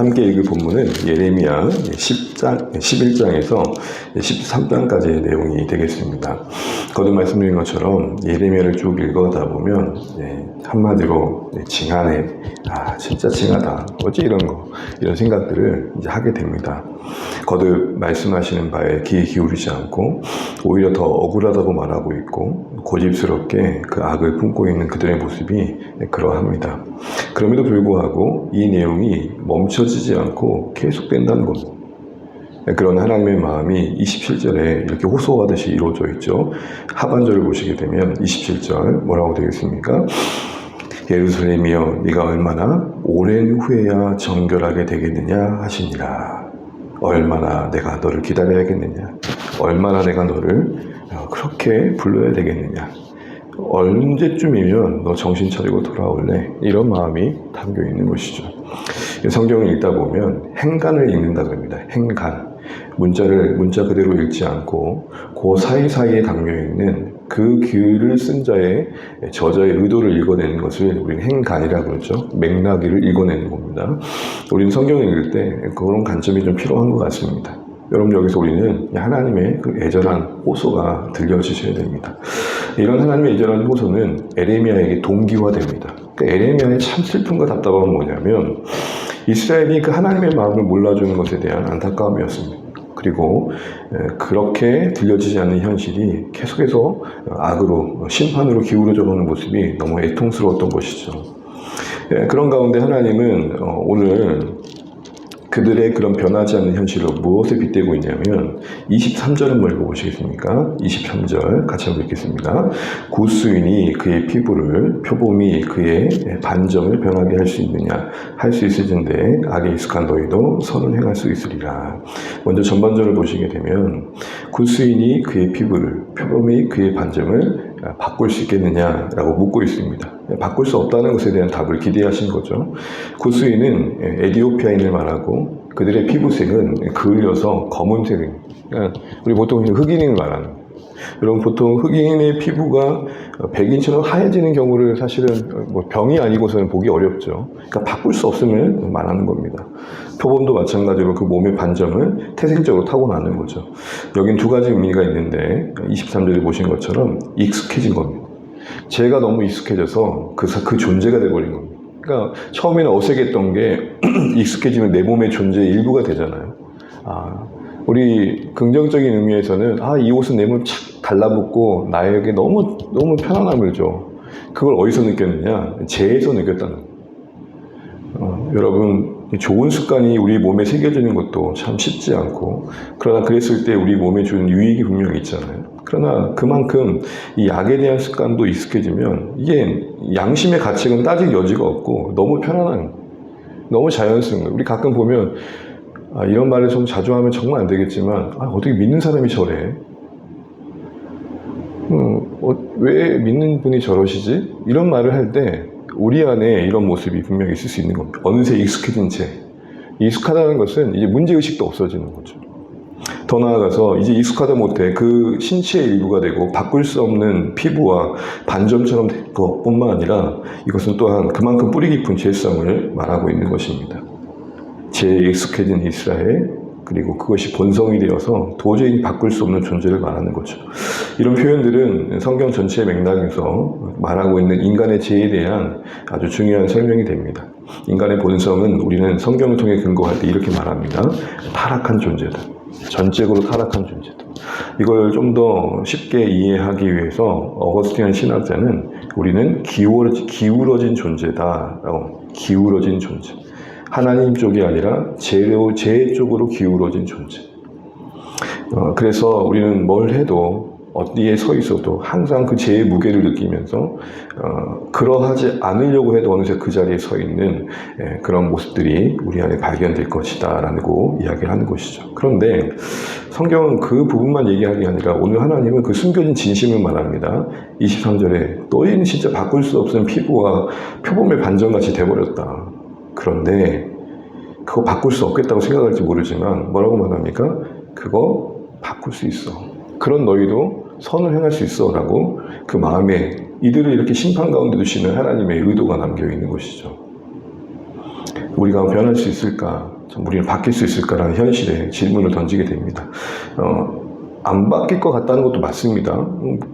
함께 읽을 본문은 예레미야 11장에서 13장까지의 내용이 되겠습니다. 거듭 말씀드린 것처럼 예레미야를 쭉 읽어다 보면 한마디로 징하네, 진짜 징하다, 어찌 이런 생각들을 이제 하게 됩니다. 거듭 말씀하시는 바에 귀 기울이지 않고 오히려 더 억울하다고 말하고 있고 고집스럽게 그 악을 품고 있는 그들의 모습이 그러합니다. 그럼에도 불구하고 이 내용이 멈춰지지 않고 계속된다는 겁니다. 그런 하나님의 마음이 27절에 이렇게 호소하듯이 이루어져 있죠. 하반절을 보시게 되면 27절 뭐라고 되겠습니까? 예루살렘이여, 네가 얼마나 오랜 후에야 정결하게 되겠느냐 하시니라. 얼마나 내가 너를 기다려야겠느냐, 얼마나 내가 너를 그렇게 불러야 되겠느냐, 언제쯤이면 너 정신 차리고 돌아올래, 이런 마음이 담겨 있는 것이죠. 성경을 읽다 보면 행간을 읽는다 그럽니다. 행간, 문자 그대로 읽지 않고 그 사이사이에 담겨있는 그 글을 쓴 자의 저자의 의도를 읽어내는 것을 우리는 행간이라고 그러죠. 맥락을 읽어내는 겁니다. 우리는 성경을 읽을 때 그런 관점이 좀 필요한 것 같습니다. 여러분, 여기서 우리는 하나님의 그 애절한 호소가 들려주셔야 됩니다. 이런 하나님의 애절한 호소는 에레미야에게 동기화됩니다. 그러니까 에레미야의 참 슬픔과 답답함은 뭐냐면 이스라엘이 그 하나님의 마음을 몰라주는 것에 대한 안타까움이었습니다. 그리고 그렇게 들려지지 않는 현실이 계속해서 악으로, 심판으로 기울어져 가는 모습이 너무 애통스러웠던 것이죠. 그런 가운데 하나님은 오늘 그들의 그런 변하지 않는 현실로 무엇에 빗대고 있냐면 23절은 뭘 읽어보시겠습니까? 23절 같이 한번 읽겠습니다. 구수인이 그의 피부를, 표범이 그의 반점을 변하게 할 수 있느냐? 할 수 있을진데 악에 익숙한 너희도 선을 행할 수 있으리라. 먼저 전반절을 보시게 되면 구수인이 그의 피부를, 표범이 그의 반점을 바꿀 수 있겠느냐라고 묻고 있습니다. 바꿀 수 없다는 것에 대한 답을 기대하신 거죠. 구스인은 에디오피아인을 말하고 그들의 피부색은 그을려서 검은색입니다. 그러니까 우리 보통 흑인을 말하는 거예요. 여러분, 보통 흑인의 피부가 백인처럼 하얘지는 경우를 사실은 병이 아니고서는 보기 어렵죠. 그러니까 바꿀 수 없음을 말하는 겁니다. 표범도 마찬가지로 그 몸의 반점을 태생적으로 타고나는 거죠. 여긴 두 가지 의미가 있는데 23절에 보신 것처럼 익숙해진 겁니다. 제가 너무 익숙해져서 그 존재가 돼버린 겁니다. 그러니까 처음에는 어색했던 게 익숙해지면 내 몸의 존재의 일부가 되잖아요. 우리 긍정적인 의미에서는 이 옷은 내 몸 착 달라붙고 나에게 너무 편안함을 줘. 그걸 어디서 느꼈느냐? 재에서 느꼈다는 거예요. 여러분, 좋은 습관이 우리 몸에 새겨지는 것도 참 쉽지 않고, 그러나 그랬을 때 우리 몸에 주는 유익이 분명히 있잖아요. 그러나 그만큼 이 약에 대한 습관도 익숙해지면 이게 양심의 가책은 따질 여지가 없고 너무 편안한, 너무 자연스러운 거예요. 우리 가끔 보면 이런 말을 좀 자주 하면 정말 안 되겠지만 어떻게 믿는 사람이 저래? 왜 믿는 분이 저러시지? 이런 말을 할 때 우리 안에 이런 모습이 분명히 있을 수 있는 겁니다. 어느새 익숙해진 채. 익숙하다는 것은 이제 문제의식도 없어지는 거죠. 더 나아가서 이제 익숙하다 못해 그 신체의 일부가 되고 바꿀 수 없는 피부와 반점처럼 될 것뿐만 아니라 이것은 또한 그만큼 뿌리 깊은 죄성을 말하고 있는 것입니다. 죄에 익숙해진 이스라엘, 그리고 그것이 본성이 되어서 도저히 바꿀 수 없는 존재를 말하는 거죠. 이런 표현들은 성경 전체의 맥락에서 말하고 있는 인간의 죄에 대한 아주 중요한 설명이 됩니다. 인간의 본성은 우리는 성경을 통해 근거할 때 이렇게 말합니다. 타락한 존재다. 전적으로 타락한 존재다. 이걸 좀 더 쉽게 이해하기 위해서 어거스틴 신학자는 우리는 기울어진 존재다라고, 기울어진 존재. 하나님 쪽이 아니라 제 쪽으로 기울어진 존재. 그래서 우리는 뭘 해도 어디에 서 있어도 항상 그 죄의 무게를 느끼면서 그러하지 않으려고 해도 어느새 그 자리에 서 있는 그런 모습들이 우리 안에 발견될 것이다 라고 이야기를 하는 것이죠. 그런데 성경은 그 부분만 얘기하는 게 아니라 오늘 하나님은 그 숨겨진 진심을 말합니다. 23절에 너희는 진짜 바꿀 수 없는 피부와 표범의 반점같이 돼버렸다. 그런데 그거 바꿀 수 없겠다고 생각할지 모르지만 뭐라고 말합니까? 그거 바꿀 수 있어. 그런 너희도 선을 행할 수 있어 라고 그 마음에 이들을 이렇게 심판 가운데 두시는 하나님의 의도가 담겨 있는 것이죠. 우리가 변할 수 있을까? 우리는 바뀔 수 있을까라는 현실에 질문을 던지게 됩니다. 안 바뀔 것 같다는 것도 맞습니다.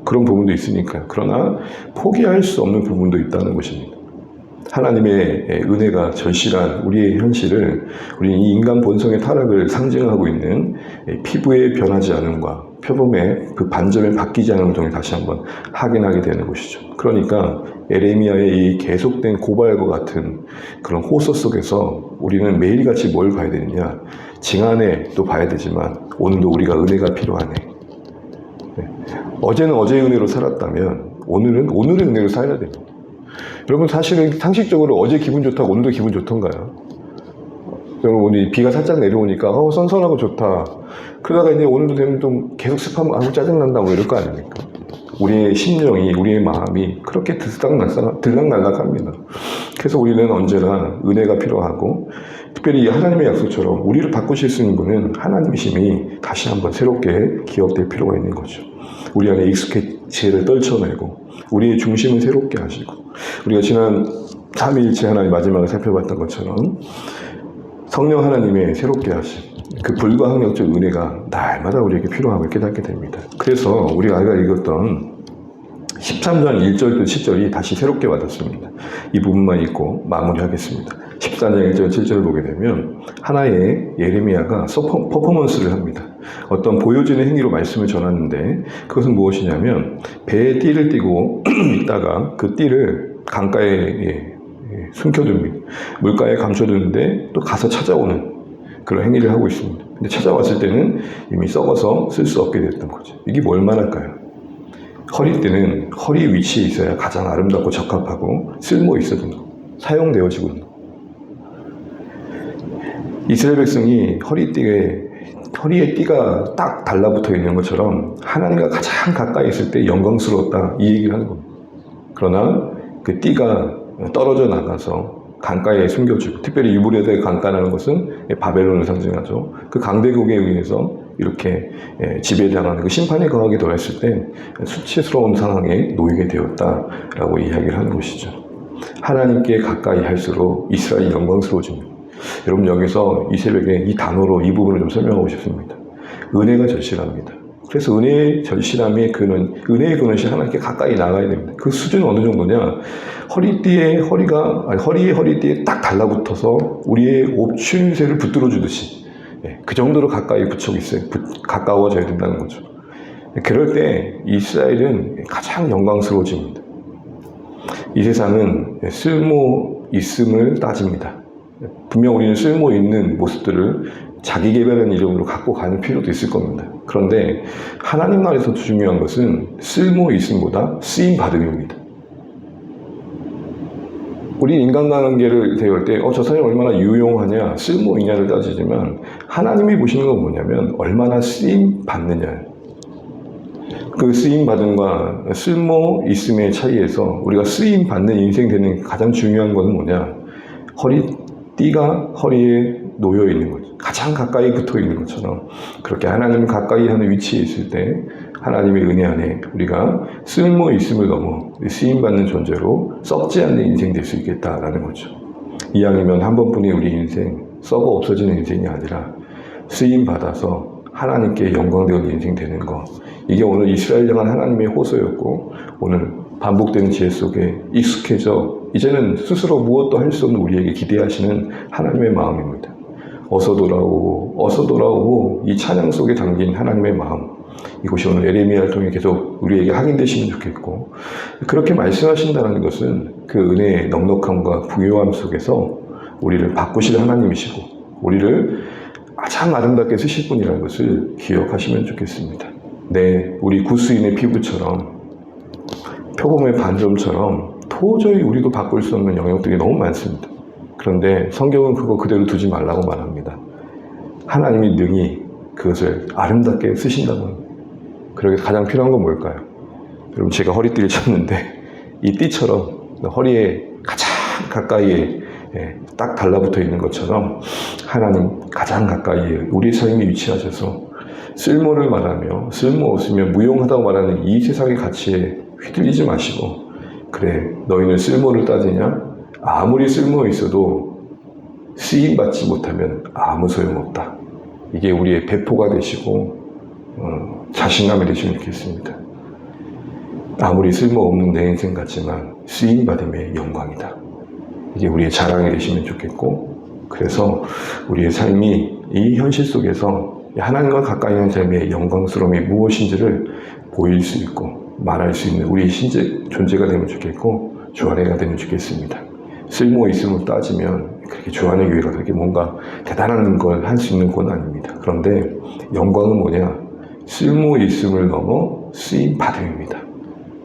그런 부분도 있으니까요. 그러나 포기할 수 없는 부분도 있다는 것입니다. 하나님의 은혜가 절실한 우리의 현실을, 우리는 이 인간 본성의 타락을 상징하고 있는 피부의 변하지 않음과 표범의 그 반점에 바뀌지 않음을 통해 다시 한번 확인하게 되는 것이죠. 그러니까 에레미야의 이 계속된 고발과 같은 그런 호소 속에서 우리는 매일같이 뭘 봐야 되느냐, 징한에도 봐야 되지만 오늘도 우리가 은혜가 필요하네. 어제는 어제의 은혜로 살았다면 오늘은 오늘의 은혜로 살아야 됩니다. 여러분, 사실은 상식적으로 어제 기분 좋다고 오늘도 기분 좋던가요? 여러분, 오늘 비가 살짝 내려오니까 선선하고 좋다. 그러다가 이제 오늘도 되면 좀 계속 습하면 아무 짜증난다 뭐 이럴 거 아닙니까? 우리의 심령이, 우리의 마음이 그렇게 들락날락합니다. 그래서 우리는 언제나 은혜가 필요하고, 특별히 하나님의 약속처럼 우리를 바꾸실 수 있는 분은 하나님이심이 다시 한번 새롭게 기억될 필요가 있는 거죠. 우리 안에 익숙한 지혜를 떨쳐내고 우리의 중심을 새롭게 하시고, 우리가 지난 삼위일체 하나님 마지막을 살펴봤던 것처럼 성령 하나님의 새롭게 하신 그 불가항력적 은혜가 날마다 우리에게 필요함을 깨닫게 됩니다. 그래서 우리가 아까 읽었던 13장 1절부터 10절이 다시 새롭게 와닿습니다. 이 부분만 읽고 마무리하겠습니다. 14장 1절 7절을 보게 되면 하나의 예레미야가 퍼포먼스를 합니다. 어떤 보여지는 행위로 말씀을 전하는데, 그것은 무엇이냐면 배에 띠를 띠고 있다가 그 띠를 강가에 숨겨둡니다. 물가에 감춰두는데 또 가서 찾아오는 그런 행위를 하고 있습니다. 근데 찾아왔을 때는 이미 썩어서 쓸 수 없게 됐던 거죠. 이게 뭘 말할까요? 허리띠는 허리 위치에 있어야 가장 아름답고 적합하고 쓸모 있어진 거, 사용되어지고 있는 거. 이스라엘 백성이 허리에 띠가 딱 달라붙어 있는 것처럼 하나님과 가장 가까이 있을 때 영광스러웠다, 이 얘기를 하는 겁니다. 그러나 그 띠가 떨어져 나가서 강가에 숨겨지고, 특별히 유브레데 강가라는 것은 바벨론을 상징하죠. 그 강대국에 의해서 이렇게 지배당하는 그 심판이 거하게 되었을 때 수치스러운 상황에 놓이게 되었다라고 이야기를 하는 것이죠. 하나님께 가까이 할수록 이스라엘이 영광스러워집니다. 여러분, 여기서 이 새벽에 이 단어로 이 부분을 좀 설명하고 싶습니다. 은혜가 절실합니다. 그래서 은혜의 절실함이 은혜의 그릇이 하나님께 가까이 나가야 됩니다. 그 수준은 어느 정도냐? 허리에 허리띠에 딱 달라붙어서 우리의 옵춘새를 붙들어 주듯이, 그 정도로 가까이 가까워져야 된다는 거죠. 그럴 때 이스라엘은 가장 영광스러워집니다. 이 세상은 쓸모 있음을 따집니다. 분명 우리는 쓸모 있는 모습들을 자기 개발한 이름으로 갖고 가는 필요도 있을 겁니다. 그런데 하나님 나라에서 중요한 것은 쓸모 있음보다 쓰임 받음입니다. 우리 인간관계를 대할 때 저 사람이 얼마나 유용하냐, 쓸모 있냐를 따지지만 하나님이 보시는 건 뭐냐면 얼마나 쓰임 받느냐. 그 쓰임 받음과 쓸모 있음의 차이에서 우리가 쓰임 받는 인생 되는 가장 중요한 것은 뭐냐? 띠가 허리에 놓여 있는 거죠. 가장 가까이 붙어 있는 것처럼 그렇게 하나님을 가까이 하는 위치에 있을 때 하나님의 은혜 안에 우리가 쓸모 있음을 넘어 쓰임받는 존재로 썩지 않는 인생 될 수 있겠다라는 거죠. 이왕이면 한 번뿐인 우리 인생, 썩어 없어지는 인생이 아니라 쓰임받아서 하나님께 영광되는 인생 되는 것, 이게 오늘 이스라엘 향한 하나님의 호소였고, 오늘 반복되는 지혜 속에 익숙해져 이제는 스스로 무엇도 할 수 없는 우리에게 기대하시는 하나님의 마음입니다. 어서 돌아오고 이 찬양 속에 담긴 하나님의 마음, 이것이 오늘 에레미야를 통해 계속 우리에게 확인되시면 좋겠고, 그렇게 말씀하신다는 것은 그 은혜의 넉넉함과 부요함 속에서 우리를 바꾸실 하나님이시고 우리를 가장 아름답게 쓰실 분이라는 것을 기억하시면 좋겠습니다. 우리 구스인의 피부처럼, 표범의 반점처럼 도저히 우리도 바꿀 수 없는 영역들이 너무 많습니다. 그런데 성경은 그거 그대로 두지 말라고 말합니다. 하나님이 능히 그것을 아름답게 쓰신다고 합니다. 그러기 가장 필요한 건 뭘까요? 여러분, 제가 허리띠를 쳤는데 이 띠처럼 허리에 가장 가까이에 딱 달라붙어 있는 것처럼 하나님 가장 가까이에 우리 삶에 위치하셔서 쓸모를 말하며 쓸모 없으며 무용하다고 말하는 이 세상의 가치에 휘둘리지 마시고, 그래 너희는 쓸모를 따지냐? 아무리 쓸모 있어도 쓰임받지 못하면 아무 소용없다. 이게 우리의 배포가 되시고 자신감이 되시면 좋겠습니다. 아무리 쓸모없는 내 인생 같지만 쓰임받음의 영광이다. 이게 우리의 자랑이 되시면 좋겠고, 그래서 우리의 삶이 이 현실 속에서 하나님과 가까이 하는 삶의 영광스러움이 무엇인지를 보일 수 있고 말할 수 있는 우리의 존재가 되면 좋겠고, 주안회가 되면 좋겠습니다. 쓸모 있음을 따지면 그렇게 주안회 교회가 그렇게 뭔가 대단한 걸 할 수 있는 건 아닙니다. 그런데 영광은 뭐냐? 쓸모 있음을 넘어 쓰임 받음입니다.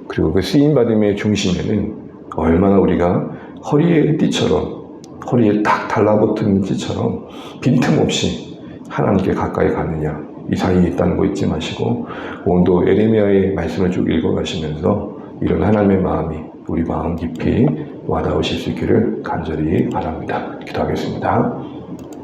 그리고 그 쓰임 받음의 중심에는 얼마나 우리가 허리에 띠처럼, 허리에 딱 달라붙은 띠처럼 빈틈없이 하나님께 가까이 가느냐, 이 사이에 있다는 거 잊지 마시고, 오늘도 에레미야의 말씀을 쭉 읽어가시면서 이런 하나님의 마음이 우리 마음 깊이 와닿으실 수 있기를 간절히 바랍니다. 기도하겠습니다.